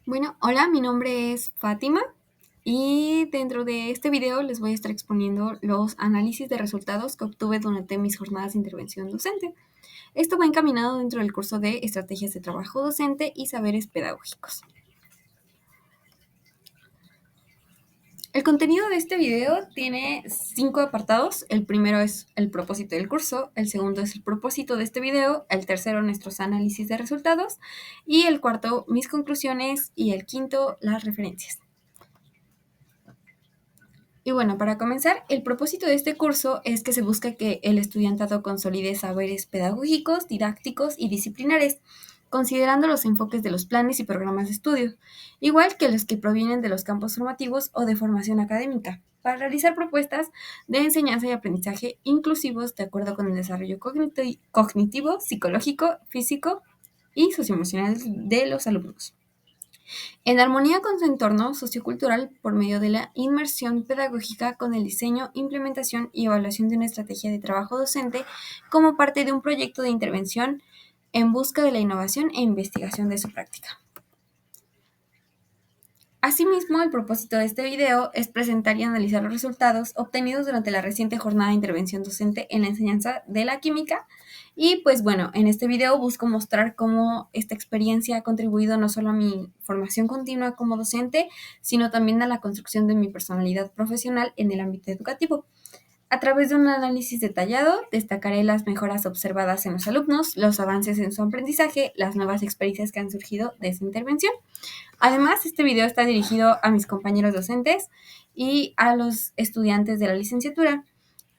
Bueno, hola, mi nombre es Fátima y dentro de este video les voy a estar exponiendo los análisis de resultados que obtuve durante mis jornadas de intervención docente. Esto va encaminado dentro del curso de Estrategias de Trabajo Docente y Saberes Pedagógicos. El contenido de este video tiene 5 apartados. El primero es el propósito del curso, el segundo es el propósito de este video, el tercero nuestros análisis de resultados y el cuarto mis conclusiones y el quinto las referencias. Y bueno, para comenzar, el propósito de este curso es que se busca que el estudiantado consolide saberes pedagógicos, didácticos y disciplinares, considerando los enfoques de los planes y programas de estudio, igual que los que provienen de los campos formativos o de formación académica, para realizar propuestas de enseñanza y aprendizaje inclusivos de acuerdo con el desarrollo cognitivo, psicológico, físico y socioemocional de los alumnos. En armonía con su entorno sociocultural por medio de la inmersión pedagógica con el diseño, implementación y evaluación de una estrategia de trabajo docente como parte de un proyecto de intervención en busca de la innovación e investigación de su práctica. Asimismo, el propósito de este video es presentar y analizar los resultados obtenidos durante la reciente jornada de intervención docente en la enseñanza de la química. Y pues bueno, en este video busco mostrar cómo esta experiencia ha contribuido no solo a mi formación continua como docente, sino también a la construcción de mi personalidad profesional en el ámbito educativo. A través de un análisis detallado, destacaré las mejoras observadas en los alumnos, los avances en su aprendizaje, las nuevas experiencias que han surgido de esta intervención. Además, este video está dirigido a mis compañeros docentes y a los estudiantes de la licenciatura,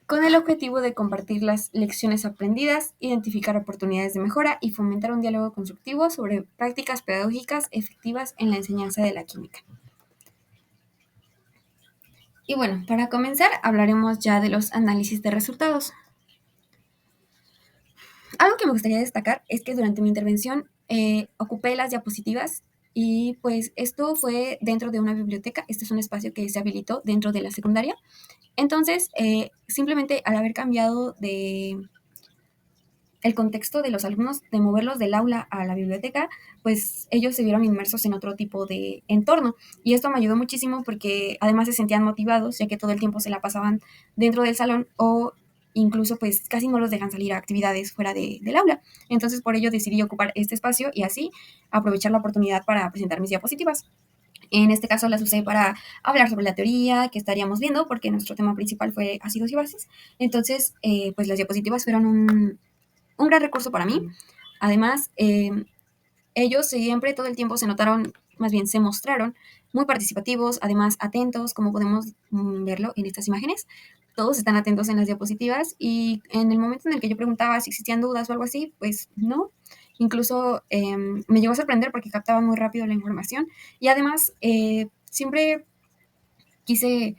con el objetivo de compartir las lecciones aprendidas, identificar oportunidades de mejora y fomentar un diálogo constructivo sobre prácticas pedagógicas efectivas en la enseñanza de la química. Y bueno, para comenzar, hablaremos ya de los análisis de resultados. Algo que me gustaría destacar es que durante mi intervención ocupé las diapositivas y pues esto fue dentro de una biblioteca. Este es un espacio que se habilitó dentro de la secundaria. Entonces, simplemente al haber cambiado de el contexto de los alumnos, de moverlos del aula a la biblioteca, pues ellos se vieron inmersos en otro tipo de entorno. Y esto me ayudó muchísimo porque además se sentían motivados, ya que todo el tiempo se la pasaban dentro del salón o incluso pues casi no los dejan salir a actividades fuera del aula. Entonces por ello decidí ocupar este espacio y así aprovechar la oportunidad para presentar mis diapositivas. En este caso las usé para hablar sobre la teoría que estaríamos viendo, porque nuestro tema principal fue ácidos y bases. Entonces, pues las diapositivas fueron un gran recurso para mí. Además, ellos siempre, todo el tiempo se notaron, más bien se mostraron muy participativos, además atentos, como podemos verlo en estas imágenes. Todos están atentos en las diapositivas y en el momento en el que yo preguntaba si existían dudas o algo así, pues no. Incluso me llegó a sorprender porque captaban muy rápido la información y además siempre quise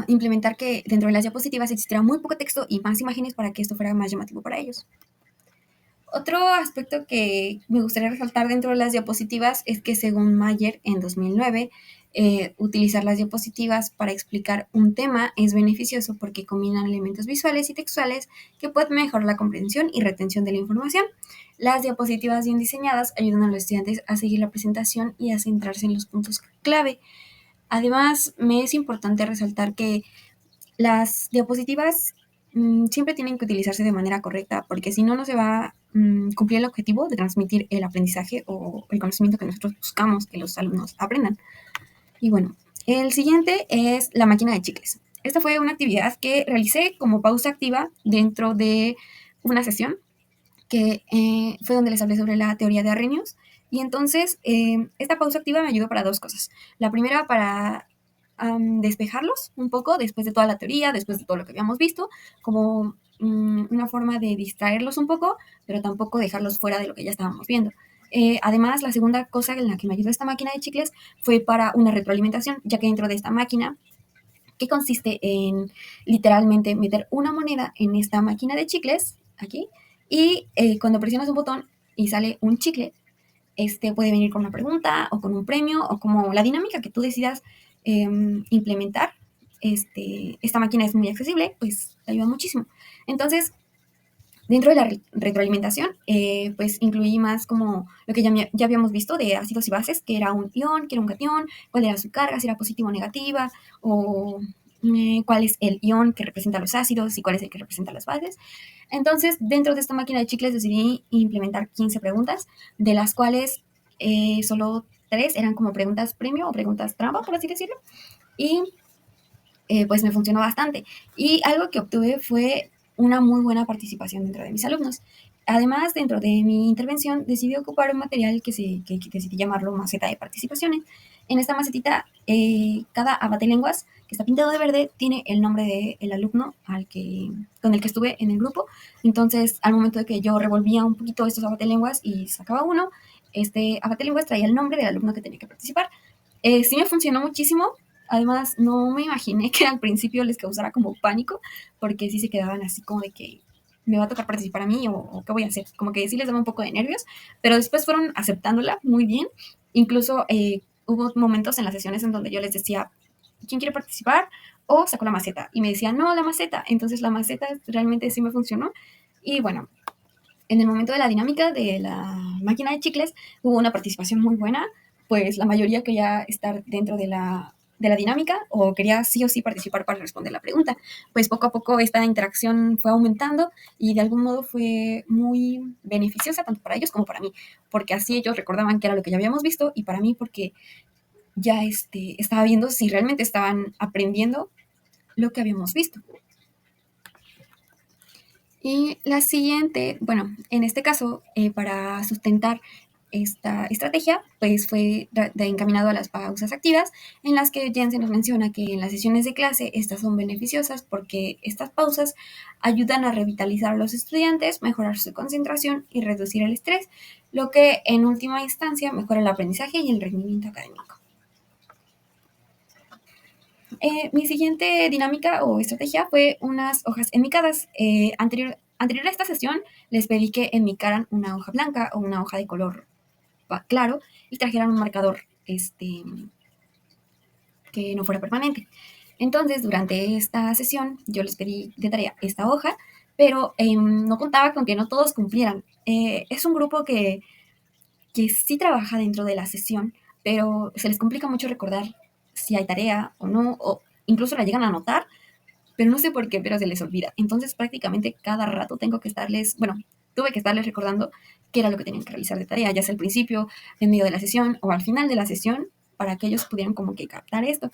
implementar que dentro de las diapositivas existiera muy poco texto y más imágenes para que esto fuera más llamativo para ellos. Otro aspecto que me gustaría resaltar dentro de las diapositivas es que según Mayer en 2009, utilizar las diapositivas para explicar un tema es beneficioso porque combinan elementos visuales y textuales que pueden mejorar la comprensión y retención de la información. Las diapositivas bien diseñadas ayudan a los estudiantes a seguir la presentación y a centrarse en los puntos clave. Además, me es importante resaltar que las diapositivas siempre tienen que utilizarse de manera correcta, porque si no, no se va a cumplir el objetivo de transmitir el aprendizaje o el conocimiento que nosotros buscamos que los alumnos aprendan. Y bueno, el siguiente es la máquina de chicles. Esta fue una actividad que realicé como pausa activa dentro de una sesión que fue donde les hablé sobre la teoría de Arrhenius. Y entonces, esta pausa activa me ayudó para dos cosas. La primera, para despejarlos un poco después de toda la teoría, después de todo lo que habíamos visto, como una forma de distraerlos un poco, pero tampoco dejarlos fuera de lo que ya estábamos viendo. Además, la segunda cosa en la que me ayudó esta máquina de chicles fue para una retroalimentación, ya que dentro de esta máquina, que consiste en literalmente meter una moneda en esta máquina de chicles, aquí, y cuando presionas un botón y sale un chicle, este puede venir con una pregunta o con un premio o como la dinámica que tú decidas implementar. Esta máquina es muy accesible, pues te ayuda muchísimo. Entonces, Dentro de la retroalimentación, pues incluí más como lo que ya habíamos visto de ácidos y bases, que era un ion, que era un cation, cuál era su carga, si era positiva o negativa, o cuál es el ion que representa los ácidos y cuál es el que representa las bases. Entonces, dentro de esta máquina de chicles decidí implementar 15 preguntas, de las cuales solo 3 eran como preguntas premio o preguntas trampa, por así decirlo, y pues me funcionó bastante. Y algo que obtuve fue una muy buena participación dentro de mis alumnos. Además, dentro de mi intervención, decidí ocupar un material que decidí llamarlo maceta de participaciones. En esta macetita, cada abatelenguas que está pintado de verde tiene el nombre del alumno con el que estuve en el grupo. Entonces, al momento de que yo revolvía un poquito estos abatelenguas y sacaba uno, este abatelenguas traía el nombre del alumno que tenía que participar. Sí me funcionó muchísimo. Además, no me imaginé que al principio les causara como pánico, porque sí se quedaban así como de que me va a tocar participar a mí o qué voy a hacer. Como que sí les daba un poco de nervios, pero después fueron aceptándola muy bien. Incluso hubo momentos en las sesiones en donde yo les decía, ¿quién quiere participar? O sacó la maceta. Y me decían, no, la maceta. Entonces la maceta realmente sí me funcionó. Y bueno, en el momento de la dinámica de la máquina de chicles hubo una participación muy buena, pues la mayoría quería estar dentro de la dinámica o quería sí o sí participar para responder la pregunta. Pues poco a poco esta interacción fue aumentando y de algún modo fue muy beneficiosa tanto para ellos como para mí, porque así ellos recordaban que era lo que ya habíamos visto y para mí porque ya estaba viendo si realmente estaban aprendiendo lo que habíamos visto. Y la siguiente, bueno, en este caso, para sustentar esta estrategia, pues fue encaminado a las pausas activas, en las que Jensen nos menciona que en las sesiones de clase estas son beneficiosas porque estas pausas ayudan a revitalizar a los estudiantes, mejorar su concentración y reducir el estrés, lo que en última instancia mejora el aprendizaje y el rendimiento académico. Mi siguiente dinámica o estrategia fue unas hojas enmicadas. Anterior a esta sesión, les pedí que enmicaran una hoja blanca o una hoja de color claro y trajeran un marcador que no fuera permanente. Entonces, durante esta sesión, yo les pedí de tarea esta hoja, pero no contaba con que no todos cumplieran. Es un grupo que sí trabaja dentro de la sesión, pero se les complica mucho recordar si hay tarea o no, o incluso la llegan a anotar, pero no sé por qué, pero se les olvida. Entonces prácticamente cada rato tuve que estarles recordando qué era lo que tenían que realizar de tarea, ya sea al principio, en medio de la sesión o al final de la sesión, para que ellos pudieran como que captar esto.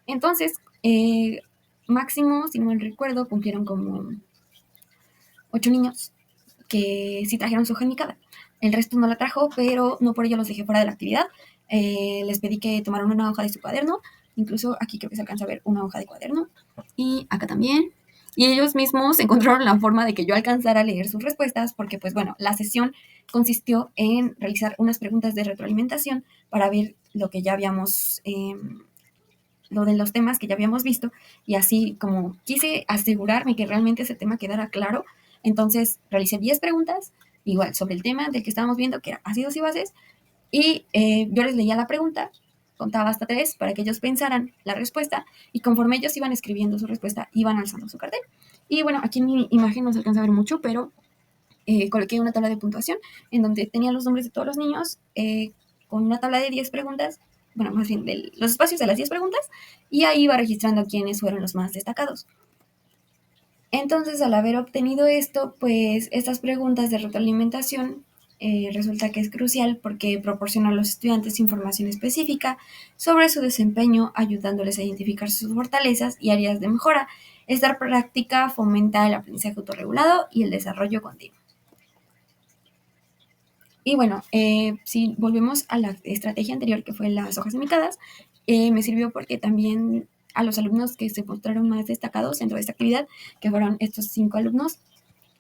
Entonces, máximo, si no me recuerdo, cumplieron como 8 niños que sí trajeron su hoja indicada. El resto no la trajo, pero no por ello los dejé fuera de la actividad. Les pedí que tomaran una hoja de su cuaderno. Incluso aquí creo que se alcanza a ver una hoja de cuaderno. Y acá también. Y ellos mismos encontraron la forma de que yo alcanzara a leer sus respuestas, porque pues bueno, la sesión consistió en realizar unas preguntas de retroalimentación para ver lo que ya habíamos, lo de los temas que ya habíamos visto, y así como quise asegurarme que realmente ese tema quedara claro, entonces realicé 10 preguntas, igual sobre el tema del que estábamos viendo, que era ácidos y bases, y yo les leía la pregunta, contaba hasta 3 para que ellos pensaran la respuesta, y conforme ellos iban escribiendo su respuesta, iban alzando su cartel. Y bueno, aquí en mi imagen no se alcanza a ver mucho, pero coloqué una tabla de puntuación en donde tenía los nombres de todos los niños, con una tabla de 10 preguntas, bueno, más bien de los espacios de las 10 preguntas, y ahí iba registrando quiénes fueron los más destacados. Entonces, al haber obtenido esto, pues estas preguntas de retroalimentación resulta que es crucial porque proporciona a los estudiantes información específica sobre su desempeño, ayudándoles a identificar sus fortalezas y áreas de mejora. Esta práctica fomenta el aprendizaje autorregulado y el desarrollo continuo. Y bueno, si volvemos a la estrategia anterior, que fue las hojas indicadas, me sirvió porque también a los alumnos que se mostraron más destacados dentro de esta actividad, que fueron estos 5 alumnos,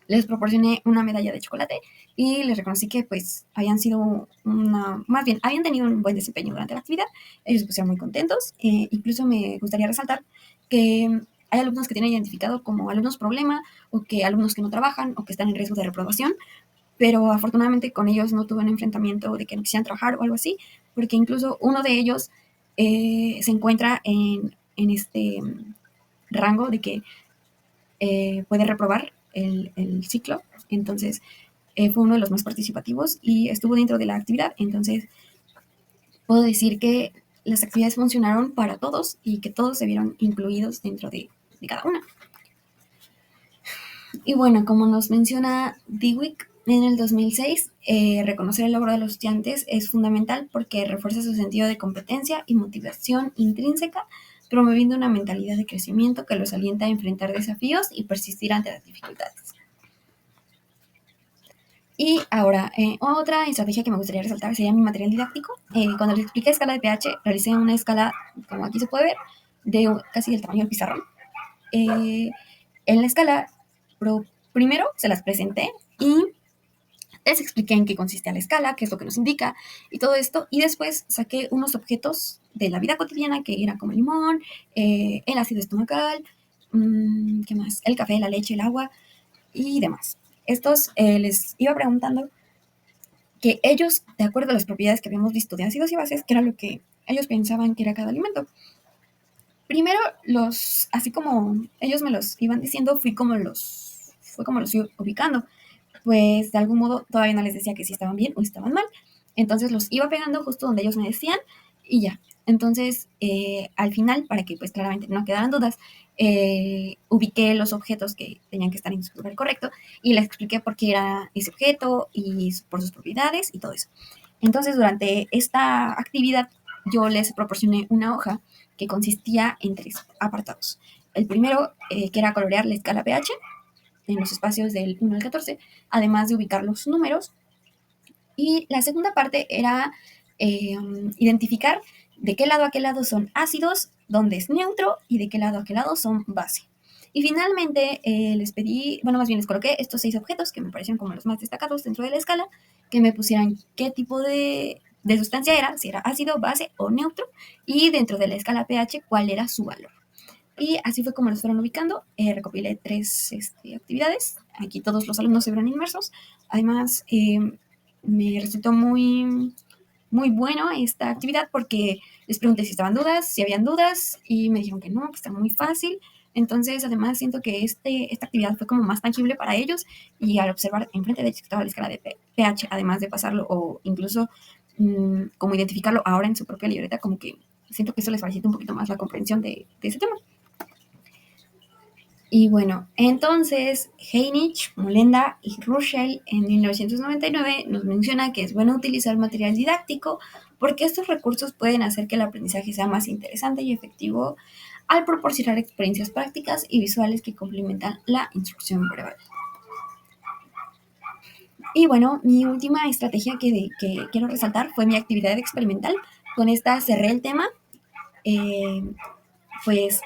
les proporcioné una medalla de chocolate y les reconocí que pues más bien, habían tenido un buen desempeño durante la actividad. Ellos se pusieron muy contentos. Incluso me gustaría resaltar que hay alumnos que tienen identificado como alumnos problema, o que alumnos que no trabajan o que están en riesgo de reprobación, pero afortunadamente con ellos no tuve un enfrentamiento de que no quisieran trabajar o algo así, porque incluso uno de ellos se encuentra en este rango de que puede reprobar el ciclo. Entonces, fue uno de los más participativos y estuvo dentro de la actividad. Entonces, puedo decir que las actividades funcionaron para todos y que todos se vieron incluidos dentro de cada una. Y bueno, como nos menciona Dweck en el 2006, reconocer el logro de los estudiantes es fundamental porque refuerza su sentido de competencia y motivación intrínseca, promoviendo una mentalidad de crecimiento que los alienta a enfrentar desafíos y persistir ante las dificultades. Y ahora, otra estrategia que me gustaría resaltar sería mi material didáctico. Cuando les expliqué escala de pH, realicé una escala, como aquí se puede ver, de casi del tamaño del pizarrón. En la escala, primero se las presenté y les expliqué en qué consiste la escala, qué es lo que nos indica y todo esto. Y después saqué unos objetos de la vida cotidiana que eran como el limón, el ácido estomacal, ¿qué más? El café, la leche, el agua y demás. Estos les iba preguntando que ellos, de acuerdo a las propiedades que habíamos visto de ácidos y bases, que era lo que ellos pensaban que era cada alimento. Primero, así como ellos me los iban diciendo, fue como los fui ubicando. Pues de algún modo todavía no les decía que si estaban bien o estaban mal. Entonces los iba pegando justo donde ellos me decían y ya. Entonces, al final, para que pues claramente no quedaran dudas, ubiqué los objetos que tenían que estar en su lugar correcto y les expliqué por qué era ese objeto y por sus propiedades y todo eso. Entonces, durante esta actividad, yo les proporcioné una hoja que consistía en 3 apartados. El primero, que era colorear la escala pH en los espacios del 1 al 14, además de ubicar los números. Y la segunda parte era identificar de qué lado a qué lado son ácidos, dónde es neutro y de qué lado a qué lado son base. Y finalmente les pedí, bueno, más bien les coloqué estos 6 objetos que me parecieron como los más destacados dentro de la escala, que me pusieran qué tipo de sustancia era, si era ácido, base o neutro, y dentro de la escala pH cuál era su valor. Y así fue como los fueron ubicando. Recopilé 3 actividades. Aquí todos los alumnos se vieron inmersos. Además, me resultó muy bueno esta actividad porque les pregunté si estaban dudas, si habían dudas, y me dijeron que no, que está muy fácil. Entonces, además, siento que esta actividad fue como más tangible para ellos y al observar enfrente de ellos que estaba la escala de pH, además de pasarlo o incluso como identificarlo ahora en su propia libreta, como que siento que eso les facilita un poquito más la comprensión de ese tema. Y bueno, entonces Heinrich, Molenda y Ruschel en 1999 nos menciona que es bueno utilizar material didáctico porque estos recursos pueden hacer que el aprendizaje sea más interesante y efectivo al proporcionar experiencias prácticas y visuales que complementan la instrucción verbal. Y bueno, mi última estrategia que quiero resaltar fue mi actividad experimental. Con esta cerré el tema. Pues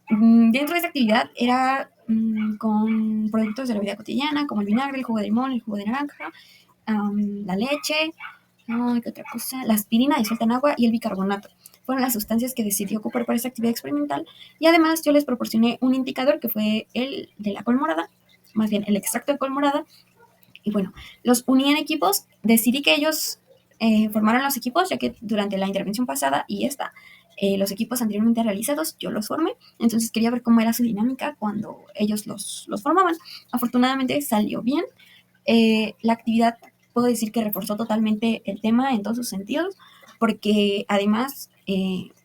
dentro de esta actividad era con productos de la vida cotidiana, como el vinagre, el jugo de limón, el jugo de naranja, la leche, ¿qué otra cosa? La aspirina disuelta en agua y el bicarbonato. Fueron las sustancias que decidí ocupar para esta actividad experimental y además yo les proporcioné un indicador que fue el de la col morada, más bien el extracto de col morada. Y bueno, los uní en equipos, decidí que ellos formaran los equipos, ya que durante la intervención pasada y esta, los equipos anteriormente realizados, yo los formé, entonces quería ver cómo era su dinámica cuando ellos los formaban. Afortunadamente salió bien. La actividad, puedo decir que reforzó totalmente el tema en todos sus sentidos, porque además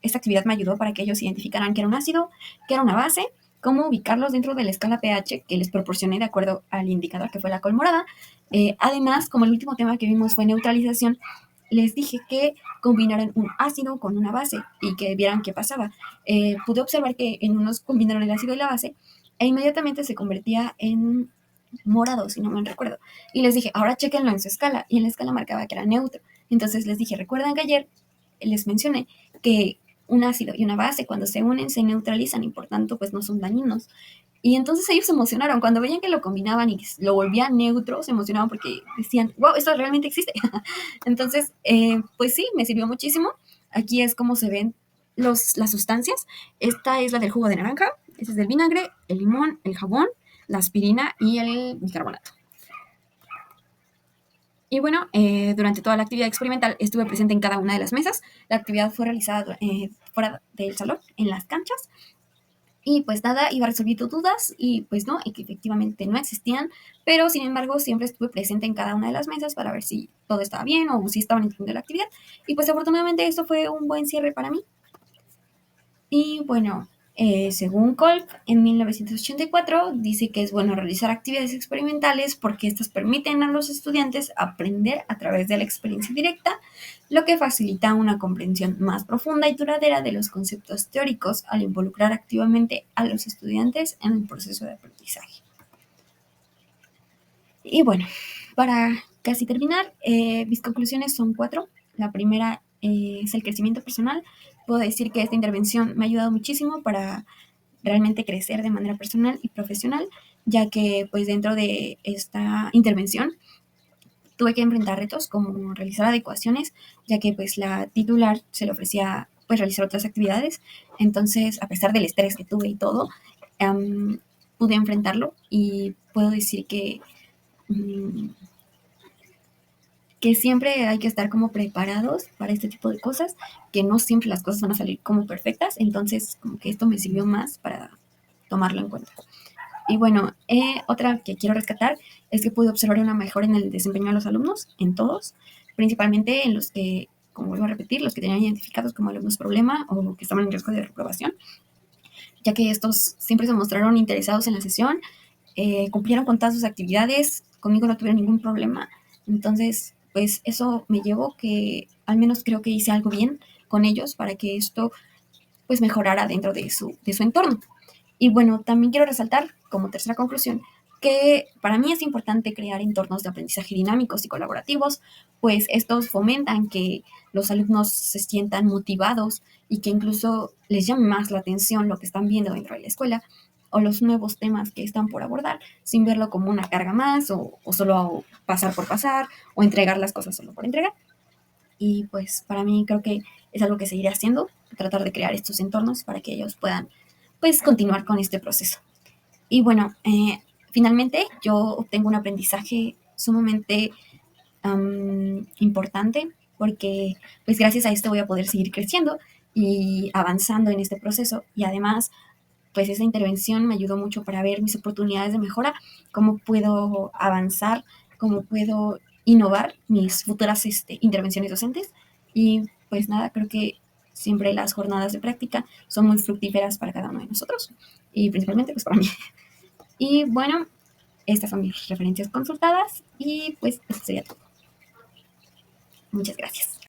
esta actividad me ayudó para que ellos identificaran qué era un ácido, qué era una base, cómo ubicarlos dentro de la escala pH que les proporcioné de acuerdo al indicador que fue la col morada. Además, como el último tema que vimos fue neutralización, les dije que combinaran un ácido con una base y que vieran qué pasaba. Pude observar que en unos combinaron el ácido y la base e inmediatamente se convertía en morado, si no me recuerdo. Y les dije, ahora chequenlo en su escala. Y en la escala marcaba que era neutro. Entonces les dije, ¿recuerdan que ayer les mencioné que un ácido y una base cuando se unen se neutralizan y por tanto pues no son dañinos? Y entonces ellos se emocionaron. Cuando veían que lo combinaban y lo volvían neutro, se emocionaban porque decían, wow, esto realmente existe. Entonces, pues sí, me sirvió muchísimo. Aquí es como se ven las sustancias. Esta es la del jugo de naranja, este es del vinagre, el limón, el jabón, la aspirina y el bicarbonato. Y bueno, durante toda la actividad experimental estuve presente en cada una de las mesas. La actividad fue realizada fuera del salón, en las canchas. Y pues nada, iba resolviendo dudas y pues no, y que efectivamente no existían, pero sin embargo siempre estuve presente en cada una de las mesas para ver si todo estaba bien o si estaban entendiendo la actividad. Y pues afortunadamente esto fue un buen cierre para mí. Y bueno, según Kolb, en 1984 dice que es bueno realizar actividades experimentales porque estas permiten a los estudiantes aprender a través de la experiencia directa, lo que facilita una comprensión más profunda y duradera de los conceptos teóricos al involucrar activamente a los estudiantes en el proceso de aprendizaje. Y bueno, para casi terminar, mis conclusiones son cuatro. La primera es el crecimiento personal. Puedo decir que esta intervención me ha ayudado muchísimo para realmente crecer de manera personal y profesional, ya que pues dentro de esta intervención tuve que enfrentar retos como realizar adecuaciones, ya que pues la titular se le ofrecía pues realizar otras actividades. Entonces, a pesar del estrés que tuve y todo, pude enfrentarlo y puedo decir mm, que siempre hay que estar como preparados para este tipo de cosas, que no siempre las cosas van a salir como perfectas, entonces como que esto me sirvió más para tomarlo en cuenta. Y bueno, otra que quiero rescatar es que pude observar una mejora en el desempeño de los alumnos, en todos, principalmente en los que, como vuelvo a repetir, los que tenían identificados como alumnos problema o que estaban en riesgo de reprobación, ya que estos siempre se mostraron interesados en la sesión, cumplieron con todas sus actividades, conmigo no tuvieron ningún problema, entonces pues eso me llevó que al menos creo que hice algo bien con ellos para que esto pues mejorara dentro de su entorno. Y bueno, también quiero resaltar, como tercera conclusión, que para mí es importante crear entornos de aprendizaje dinámicos y colaborativos, pues estos fomentan que los alumnos se sientan motivados y que incluso les llame más la atención lo que están viendo dentro de la escuela o los nuevos temas que están por abordar, sin verlo como una carga más o solo pasar por pasar o entregar las cosas solo por entregar. Y pues para mí creo que es algo que seguiré haciendo, tratar de crear estos entornos para que ellos puedan pues continuar con este proceso. Y bueno, finalmente yo obtengo un aprendizaje sumamente importante porque pues gracias a esto voy a poder seguir creciendo y avanzando en este proceso y además pues esa intervención me ayudó mucho para ver mis oportunidades de mejora, cómo puedo avanzar, cómo puedo innovar mis futuras intervenciones docentes. Y pues nada, creo que siempre las jornadas de práctica son muy fructíferas para cada uno de nosotros y principalmente pues para mí. Y bueno, estas son mis referencias consultadas y pues eso sería todo. Muchas gracias.